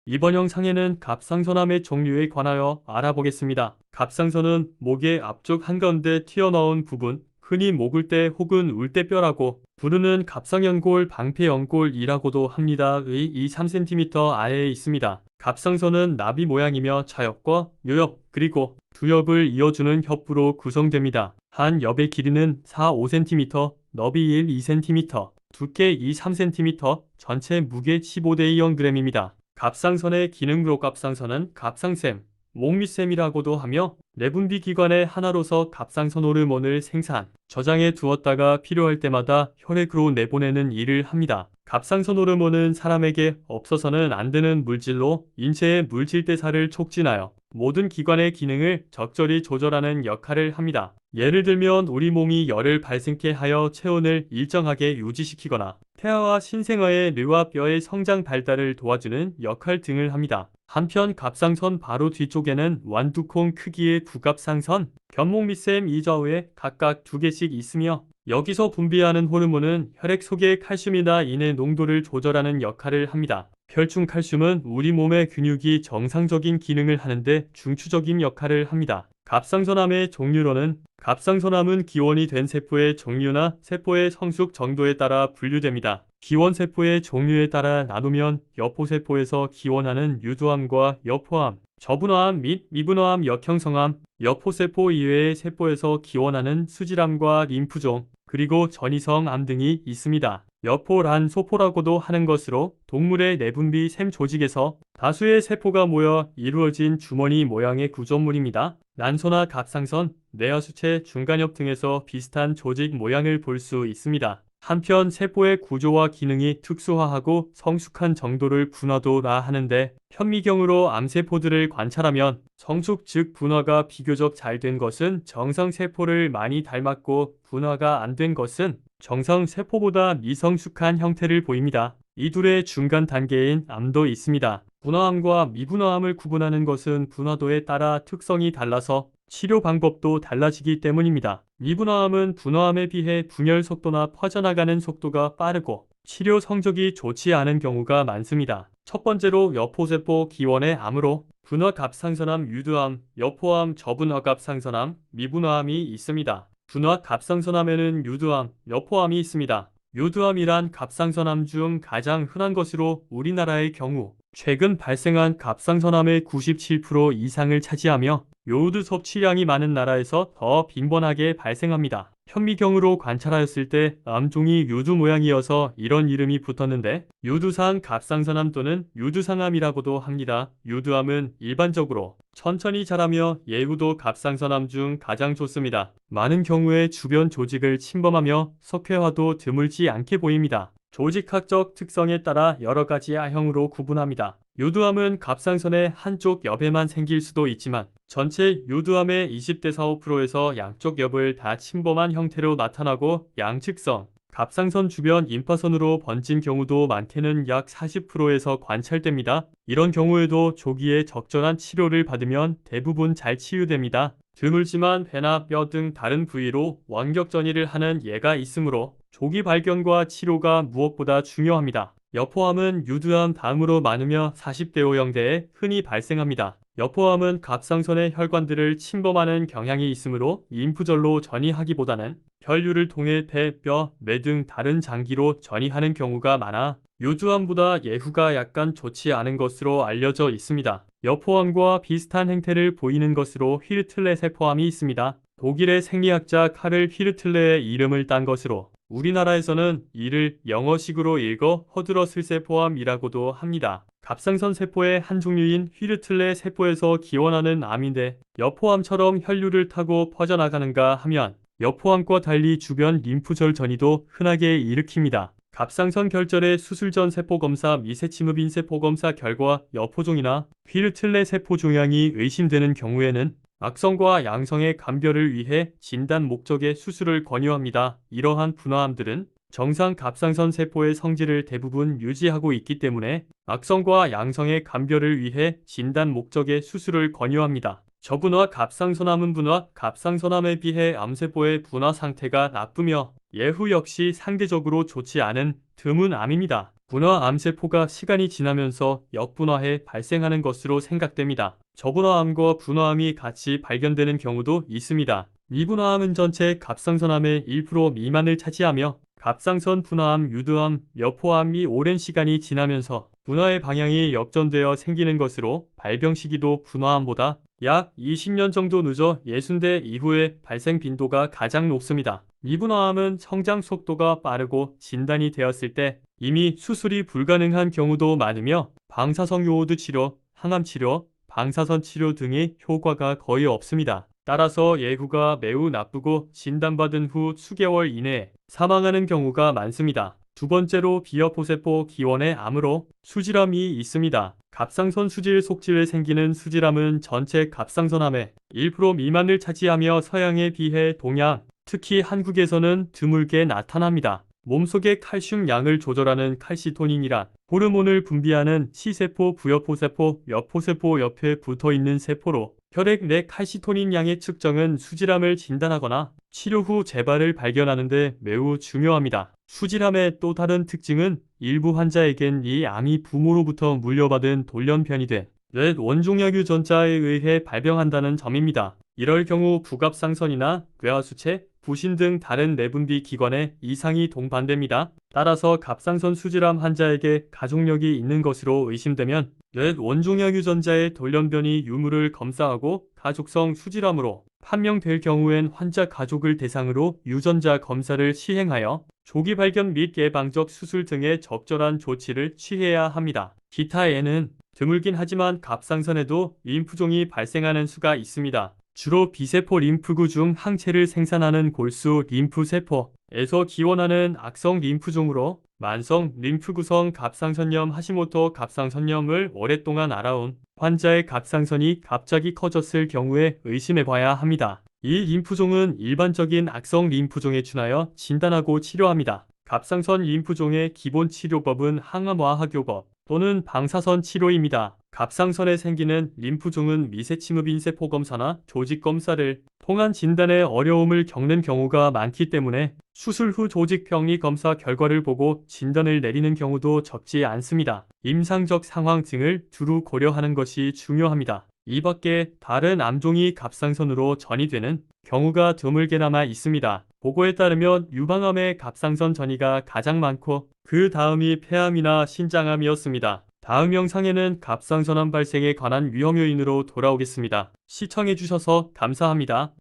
이번 영상에는 갑상선암의 종류에 관하여 알아보겠습니다. 갑상선은 목의 앞쪽 한가운데 튀어나온 부분, 흔히 목을 때 혹은 울 때 뼈라고 부르는 갑상연골, 방패연골이라고도 합니다.의 2-3cm 아래에 있습니다. 갑상선은 나비 모양이며 좌엽과 요엽 그리고 두 옆을 이어주는 협부로 구성됩니다. 한 옆의 길이는 4-5cm, 너비 1-2cm, 두께 2-3cm, 전체 무게 15대 0g입니다. 갑상선의 기능으로 갑상선은 갑상샘, 목밑샘이라고도 하며 내분비 기관의 하나로서 갑상선 호르몬을 생산, 저장해 두었다가 필요할 때마다 혈액으로 내보내는 일을 합니다. 갑상선 호르몬은 사람에게 없어서는 안 되는 물질로 인체의 물질 대사를 촉진하여 모든 기관의 기능을 적절히 조절하는 역할을 합니다. 예를 들면 우리 몸이 열을 발생케 하여 체온을 일정하게 유지시키거나 태아와 신생아의 뇌와 뼈의 성장 발달을 도와주는 역할 등을 합니다. 한편 갑상선 바로 뒤쪽에는 완두콩 크기의 부갑상선, 견목 밑샘 이좌우에 각각 2개씩 있으며 여기서 분비하는 호르몬은 혈액 속의 칼슘이나 인의 농도를 조절하는 역할을 합니다. 혈중 칼슘은 우리 몸의 근육이 정상적인 기능을 하는데 중추적인 역할을 합니다. 갑상선암의 종류로는 갑상선암은 기원이 된 세포의 종류나 세포의 성숙 정도에 따라 분류됩니다. 기원세포의 종류에 따라 나누면 여포세포에서 기원하는 유두암과 여포암, 저분화암 및 미분화암, 역형성암, 여포세포 이외의 세포에서 기원하는 수질암과 림프종, 그리고 전이성암 등이 있습니다. 여포란 소포라고도 하는 것으로 동물의 내분비 샘 조직에서 다수의 세포가 모여 이루어진 주머니 모양의 구조물입니다. 난소나 갑상선, 뇌하수체, 중간엽 등에서 비슷한 조직 모양을 볼 수 있습니다. 한편 세포의 구조와 기능이 특수화하고 성숙한 정도를 분화도라 하는데 현미경으로 암세포들을 관찰하면 성숙 즉 분화가 비교적 잘 된 것은 정상세포를 많이 닮았고 분화가 안 된 것은 정상세포보다 미성숙한 형태를 보입니다. 이 둘의 중간 단계인 암도 있습니다. 분화암과 미분화암을 구분하는 것은 분화도에 따라 특성이 달라서 치료 방법도 달라지기 때문입니다. 미분화암은 분화암에 비해 분열 속도나 퍼져나가는 속도가 빠르고 치료 성적이 좋지 않은 경우가 많습니다. 첫 번째로 여포세포 기원의 암으로 분화갑상선암, 유두암, 여포암, 저분화갑상선암, 미분화암이 있습니다. 분화갑상선암에는 유두암, 여포암이 있습니다. 유두암이란 갑상선암 중 가장 흔한 것으로 우리나라의 경우 최근 발생한 갑상선암의 97% 이상을 차지하며 요오드 섭취량이 많은 나라에서 더 빈번하게 발생합니다. 현미경으로 관찰하였을 때 암종이 유두 모양이어서 이런 이름이 붙었는데 유두상 갑상선암 또는 유두상암이라고도 합니다. 유두암은 일반적으로 천천히 자라며 예후도 갑상선암 중 가장 좋습니다. 많은 경우에 주변 조직을 침범하며 석회화도 드물지 않게 보입니다. 조직학적 특성에 따라 여러 가지 아형으로 구분합니다. 유두암은 갑상선의 한쪽 옆에만 생길 수도 있지만 전체 유두암의 20-45%에서 양쪽 옆을 다 침범한 형태로 나타나고 양측성, 갑상선 주변 임파선으로 번진 경우도 많게는 약 40%에서 관찰됩니다. 이런 경우에도 조기에 적절한 치료를 받으면 대부분 잘 치유됩니다. 드물지만 배나 뼈 등 다른 부위로 원격 전이를 하는 예가 있으므로 조기 발견과 치료가 무엇보다 중요합니다. 여포암은 유두암 다음으로 많으며 40대 5형대에 흔히 발생합니다. 여포암은 갑상선의 혈관들을 침범하는 경향이 있으므로 림프절로 전이하기보다는 혈류를 통해 폐, 뼈, 뇌 등 다른 장기로 전이하는 경우가 많아 유두암보다 예후가 약간 좋지 않은 것으로 알려져 있습니다. 여포암과 비슷한 행태를 보이는 것으로 휘르틀레 세포암이 있습니다. 독일의 생리학자 카를 휘르틀레의 이름을 딴 것으로 우리나라에서는 이를 영어식으로 읽어 허드러슬 세포암이라고도 합니다. 갑상선 세포의 한 종류인 휘르틀레 세포에서 기원하는 암인데 여포암처럼 혈류를 타고 퍼져나가는가 하면 여포암과 달리 주변 림프절 전이도 흔하게 일으킵니다. 갑상선 결절의 수술 전 세포 검사, 미세침흡인 세포 검사 결과 여포종이나 휘르틀레 세포 종양이 의심되는 경우에는 악성과 양성의 감별을 위해 진단 목적의 수술을 권유합니다. 이러한 분화암들은 정상 갑상선 세포의 성질을 대부분 유지하고 있기 때문에 악성과 양성의 감별을 위해 진단 목적의 수술을 권유합니다. 저분화 갑상선암은 분화 갑상선암에 비해 암세포의 분화 상태가 나쁘며 예후 역시 상대적으로 좋지 않은 드문 암입니다. 분화암세포가 시간이 지나면서 역분화해 발생하는 것으로 생각됩니다. 저분화암과 분화암이 같이 발견되는 경우도 있습니다. 미분화암은 전체 갑상선암의 1% 미만을 차지하며 갑상선 분화암, 유두암, 여포암이 오랜 시간이 지나면서 분화의 방향이 역전되어 생기는 것으로 발병 시기도 분화암보다 약 20년 정도 늦어 60대 이후에 발생 빈도가 가장 높습니다. 미분화암은 성장 속도가 빠르고 진단이 되었을 때 이미 수술이 불가능한 경우도 많으며 방사성 요오드 치료, 항암 치료, 방사선 치료 등의 효과가 거의 없습니다. 따라서 예후가 매우 나쁘고 진단받은 후 수개월 이내에 사망하는 경우가 많습니다. 두 번째로 비여포세포 기원의 암으로 수질암이 있습니다. 갑상선 수질 속질에 생기는 수질암은 전체 갑상선암의 1% 미만을 차지하며 서양에 비해 동양, 특히 한국에서는 드물게 나타납니다. 몸속의 칼슘 양을 조절하는 칼시토닌이란 호르몬을 분비하는 C세포, 부여포세포, 여포세포 옆에 붙어있는 세포로 혈액 내 칼시토닌 양의 측정은 수질암을 진단하거나 치료 후 재발을 발견하는 데 매우 중요합니다. 수질암의 또 다른 특징은 일부 환자에겐 이 암이 부모로부터 물려받은 돌연변이 된 뇌 원종약 유전자에 의해 발병한다는 점입니다. 이럴 경우 부갑상선이나 뇌하수체, 부신 등 다른 내분비 기관에 이상이 동반됩니다. 따라서 갑상선 수질암 환자에게 가족력이 있는 것으로 의심되면 뇌 원종약 유전자의 돌연변이 유무를 검사하고 가족성 수질암으로 판명될 경우엔 환자 가족을 대상으로 유전자 검사를 시행하여 조기 발견 및 예방적 수술 등의 적절한 조치를 취해야 합니다. 기타에는 드물긴 하지만 갑상선에도 림프종이 발생하는 수가 있습니다. 주로 비세포 림프구 중 항체를 생산하는 골수 림프세포에서 기원하는 악성 림프종으로 만성 림프구성 갑상선염 하시모토 갑상선염을 오랫동안 알아온 환자의 갑상선이 갑자기 커졌을 경우에 의심해봐야 합니다. 이 림프종은 일반적인 악성 림프종에 준하여 진단하고 치료합니다. 갑상선 림프종의 기본 치료법은 항암화학요법 또는 방사선 치료입니다. 갑상선에 생기는 림프종은 미세침흡인 세포 검사나 조직 검사를 통한 진단에 어려움을 겪는 경우가 많기 때문에 수술 후 조직 병리 검사 결과를 보고 진단을 내리는 경우도 적지 않습니다. 임상적 상황 등을 두루 고려하는 것이 중요합니다. 이 밖에 다른 암종이 갑상선으로 전이되는 경우가 드물게나마 있습니다. 보고에 따르면 유방암의 갑상선 전이가 가장 많고 그 다음이 폐암이나 신장암이었습니다. 다음 영상에는 갑상선암 발생에 관한 위험 요인으로 돌아오겠습니다. 시청해주셔서 감사합니다.